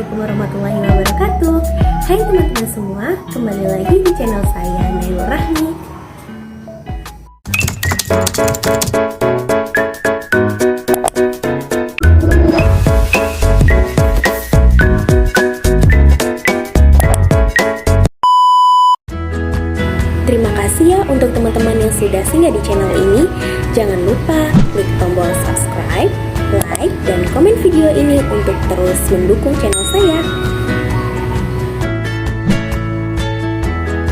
Assalamualaikum warahmatullahi wabarakatuh. Hai teman-teman semua, kembali lagi di channel saya Nailur Rahmi. Terima kasih ya untuk teman-teman yang sudah singgah di channel ini. Jangan lupa klik tombol subscribe, like, dan komen video ini untuk terus mendukung channel saya.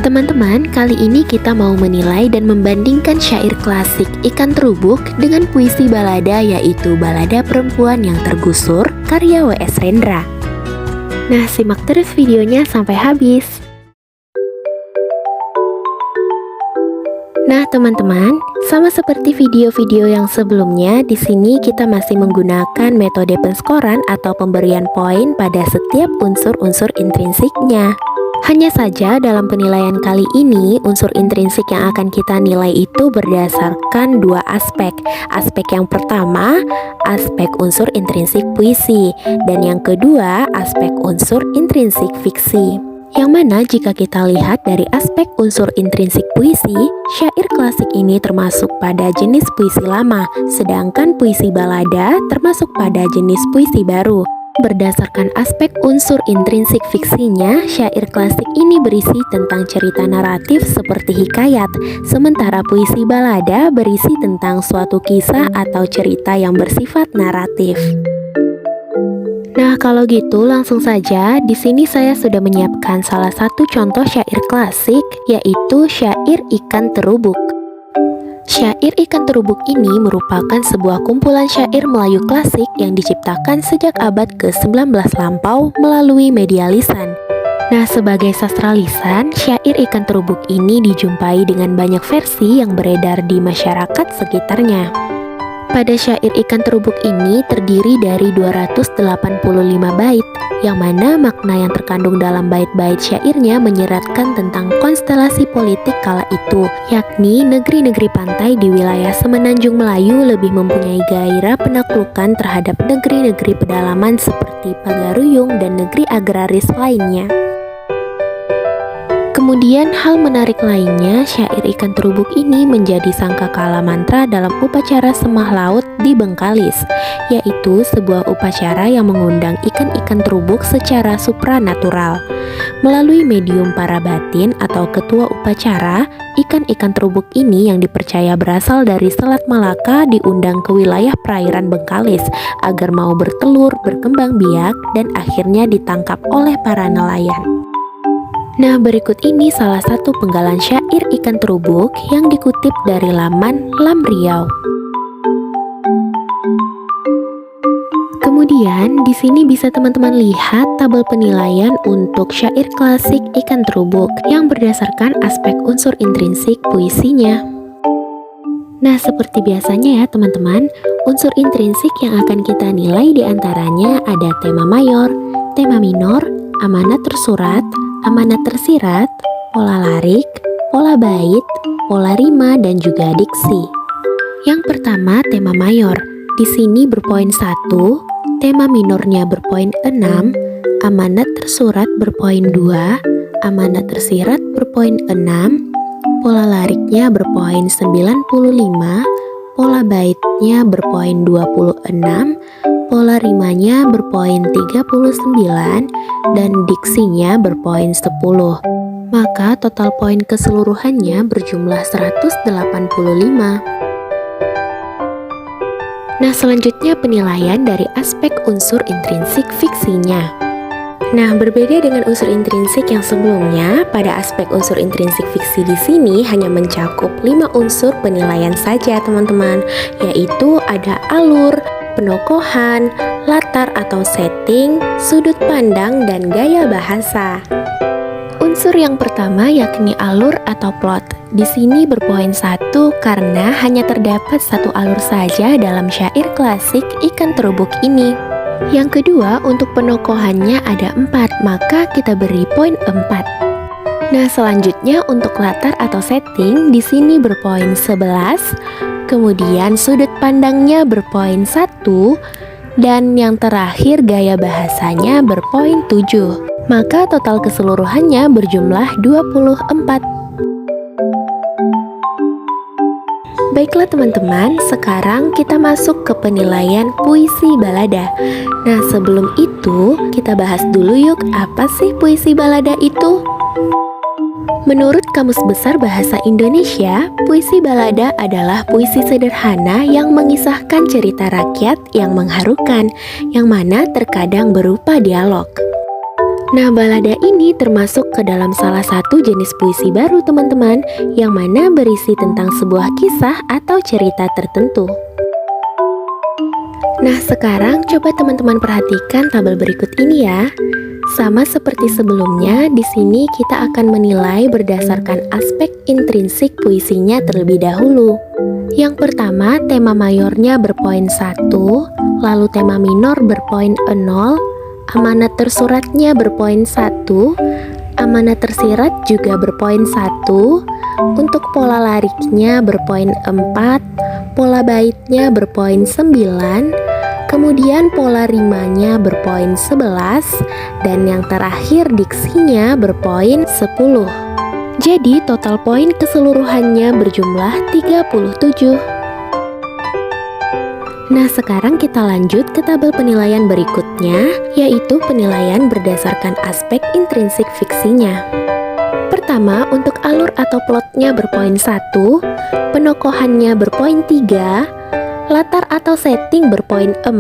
Teman-teman, kali ini kita mau menilai dan membandingkan syair klasik Ikan Terubuk dengan puisi balada, yaitu Balada Perempuan yang Tergusur karya W.S. Rendra. Nah, simak terus videonya sampai habis. Nah, teman-teman, sama seperti video-video yang sebelumnya, di sini kita masih menggunakan metode penskoran atau pemberian poin pada setiap unsur-unsur intrinsiknya. Hanya saja dalam penilaian kali ini, unsur intrinsik yang akan kita nilai itu berdasarkan dua aspek. Aspek yang pertama, aspek unsur intrinsik puisi, dan yang kedua, aspek unsur intrinsik fiksi. Yang mana jika kita lihat dari aspek unsur intrinsik puisi, syair klasik ini termasuk pada jenis puisi lama, sedangkan puisi balada termasuk pada jenis puisi baru. Berdasarkan aspek unsur intrinsik fiksinya, syair klasik ini berisi tentang cerita naratif seperti hikayat, sementara puisi balada berisi tentang suatu kisah atau cerita yang bersifat naratif. Nah, kalau gitu langsung saja di sini saya sudah menyiapkan salah satu contoh syair klasik, yaitu syair Ikan Terubuk. Syair Ikan Terubuk ini merupakan sebuah kumpulan syair Melayu klasik yang diciptakan sejak abad ke-19 lampau melalui media lisan. Nah, sebagai sastra lisan, syair Ikan Terubuk ini dijumpai dengan banyak versi yang beredar di masyarakat sekitarnya. Pada syair Ikan Terubuk ini terdiri dari 285 bait, yang mana makna yang terkandung dalam bait-bait syairnya menyeratkan tentang konstelasi politik kala itu, yakni negeri-negeri pantai di wilayah Semenanjung Melayu lebih mempunyai gairah penaklukan terhadap negeri-negeri pedalaman seperti Pagaruyung dan negeri agraris lainnya. Kemudian hal menarik lainnya, syair Ikan Terubuk ini menjadi sangkakala mantra dalam upacara Semah Laut di Bengkalis, yaitu sebuah upacara yang mengundang ikan-ikan terubuk secara supranatural. Melalui medium para batin atau ketua upacara, ikan-ikan terubuk ini yang dipercaya berasal dari Selat Malaka diundang ke wilayah perairan Bengkalis agar mau bertelur, berkembang biak, dan akhirnya ditangkap oleh para nelayan. Nah, berikut ini salah satu penggalan syair Ikan Terubuk yang dikutip dari laman Lam Riau. Kemudian, di sini bisa teman-teman lihat tabel penilaian untuk syair klasik Ikan Terubuk yang berdasarkan aspek unsur intrinsik puisinya. Nah, seperti biasanya ya teman-teman, unsur intrinsik yang akan kita nilai diantaranya ada tema mayor, tema minor, amanat tersurat, amanat tersirat, pola larik, pola bait, pola rima, dan juga diksi. Yang pertama, tema mayor. Di sini berpoin 1, tema minornya berpoin 6, amanat tersurat berpoin 2, amanat tersirat berpoin 6, pola lariknya berpoin 95, pola baitnya berpoin 26, pola rimanya berpoin 39, dan diksinya berpoin 10. Maka total poin keseluruhannya berjumlah 185. Nah, selanjutnya penilaian dari aspek unsur intrinsik fiksinya. Nah, berbeda dengan unsur intrinsik yang sebelumnya, pada aspek unsur intrinsik fiksi di sini hanya mencakup 5 unsur penilaian saja, teman-teman, yaitu ada alur, penokohan, latar atau setting, sudut pandang, dan gaya bahasa. Unsur yang pertama yakni alur atau plot. Di sini berpoin 1 karena hanya terdapat satu alur saja dalam syair klasik Ikan Terubuk ini. Yang kedua, untuk penokohannya ada 4, maka kita beri poin 4. Nah, selanjutnya untuk latar atau setting di sini berpoin 11. Kemudian sudut pandangnya berpoin 1, Dan yang terakhir gaya bahasanya berpoin 7. Maka total keseluruhannya berjumlah 24. Baiklah teman-teman, sekarang kita masuk ke penilaian puisi balada. Nah, sebelum itu kita bahas dulu yuk, apa sih puisi balada itu? Menurut Kamus Besar Bahasa Indonesia, puisi balada adalah puisi sederhana yang mengisahkan cerita rakyat yang mengharukan, yang mana terkadang berupa dialog. Nah, balada ini termasuk ke dalam salah satu jenis puisi baru teman-teman, yang mana berisi tentang sebuah kisah atau cerita tertentu. Nah, sekarang coba teman-teman perhatikan tabel berikut ini ya. Sama seperti sebelumnya, di sini kita akan menilai berdasarkan aspek intrinsik puisinya terlebih dahulu. Yang pertama, tema mayornya berpoin 1, lalu tema minor berpoin 0, amanat tersuratnya berpoin 1, amanat tersirat juga berpoin 1, untuk pola lariknya berpoin 4, pola baitnya berpoin 9, kemudian pola rimanya berpoin 11, dan yang terakhir diksinya berpoin 10. Jadi total poin keseluruhannya berjumlah 37. Nah, sekarang kita lanjut ke tabel penilaian berikutnya, yaitu penilaian berdasarkan aspek intrinsik fiksinya. Pertama, untuk alur atau plotnya berpoin 1, penokohannya berpoin 3, latar atau setting berpoin 4,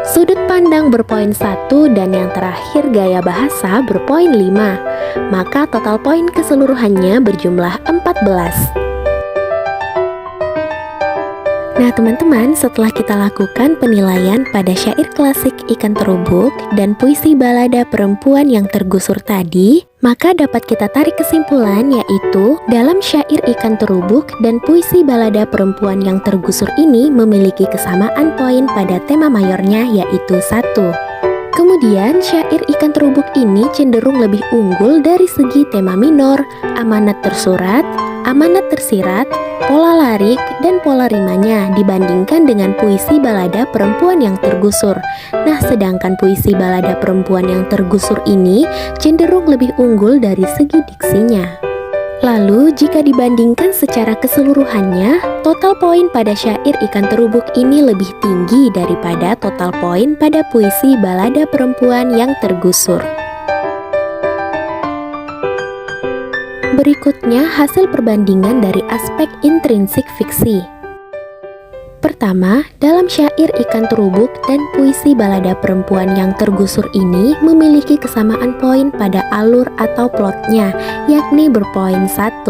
sudut pandang berpoin 1, dan yang terakhir gaya bahasa berpoin 5. Maka total poin keseluruhannya berjumlah 14. Nah teman-teman, setelah kita lakukan penilaian pada syair klasik Ikan Terubuk dan puisi balada perempuan yang tergusur tadi, maka dapat kita tarik kesimpulan, yaitu dalam syair Ikan Terubuk dan puisi balada perempuan yang tergusur ini memiliki kesamaan poin pada tema mayornya, yaitu 1. Kemudian syair Ikan Terubuk ini cenderung lebih unggul dari segi tema minor, amanat tersurat, amanat tersirat, pola larik, dan pola rimanya dibandingkan dengan puisi balada perempuan yang tergusur. Nah, sedangkan puisi balada perempuan yang tergusur ini cenderung lebih unggul dari segi diksinya. Lalu, jika dibandingkan secara keseluruhannya, total poin pada syair Ikan Terubuk ini lebih tinggi daripada total poin pada puisi balada perempuan yang tergusur. Berikutnya hasil perbandingan dari aspek intrinsik fiksi. Pertama, dalam syair Ikan Terubuk dan puisi balada perempuan yang tergusur ini memiliki kesamaan poin pada alur atau plotnya, yakni berpoin 1.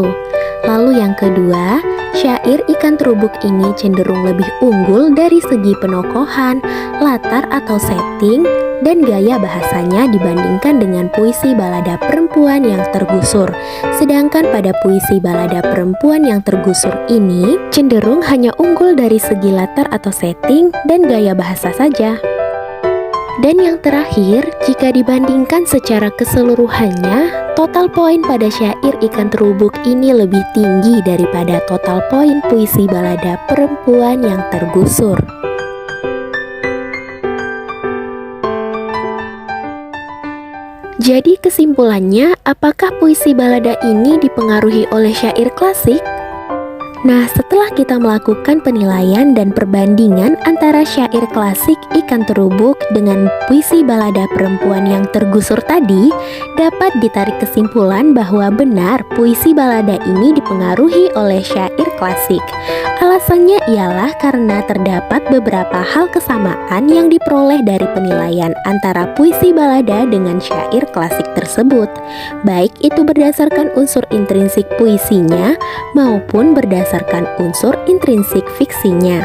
Lalu yang kedua, syair Ikan Terubuk ini cenderung lebih unggul dari segi penokohan, latar atau setting, dan gaya bahasanya dibandingkan dengan puisi balada perempuan yang tergusur. Sedangkan pada puisi balada perempuan yang tergusur ini cenderung hanya unggul dari segi latar atau setting dan gaya bahasa saja. Dan yang terakhir, jika dibandingkan secara keseluruhannya, total poin pada syair Ikan Terubuk ini lebih tinggi daripada total poin puisi balada perempuan yang tergusur. Jadi kesimpulannya, apakah puisi balada ini dipengaruhi oleh syair klasik? Nah, setelah kita melakukan penilaian dan perbandingan antara syair klasik Ikan Terubuk dengan puisi balada perempuan yang tergusur tadi, dapat ditarik kesimpulan bahwa benar puisi balada ini dipengaruhi oleh syair klasik. Alasannya ialah karena terdapat beberapa hal kesamaan yang diperoleh dari penilaian antara puisi balada dengan syair klasik tersebut, baik itu berdasarkan unsur intrinsik puisinya maupun berdasarkan unsur intrinsik fiksinya.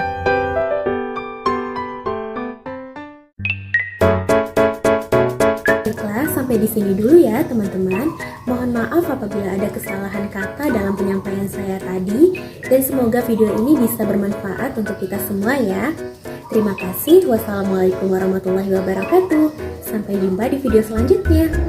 Baiklah, sampai di sini dulu ya teman-teman. Mohon maaf apabila ada kesalahan kata dalam penyampaian saya tadi, dan semoga video ini bisa bermanfaat untuk kita semua ya. Terima kasih. Wassalamualaikum warahmatullahi wabarakatuh. Sampai jumpa di video selanjutnya.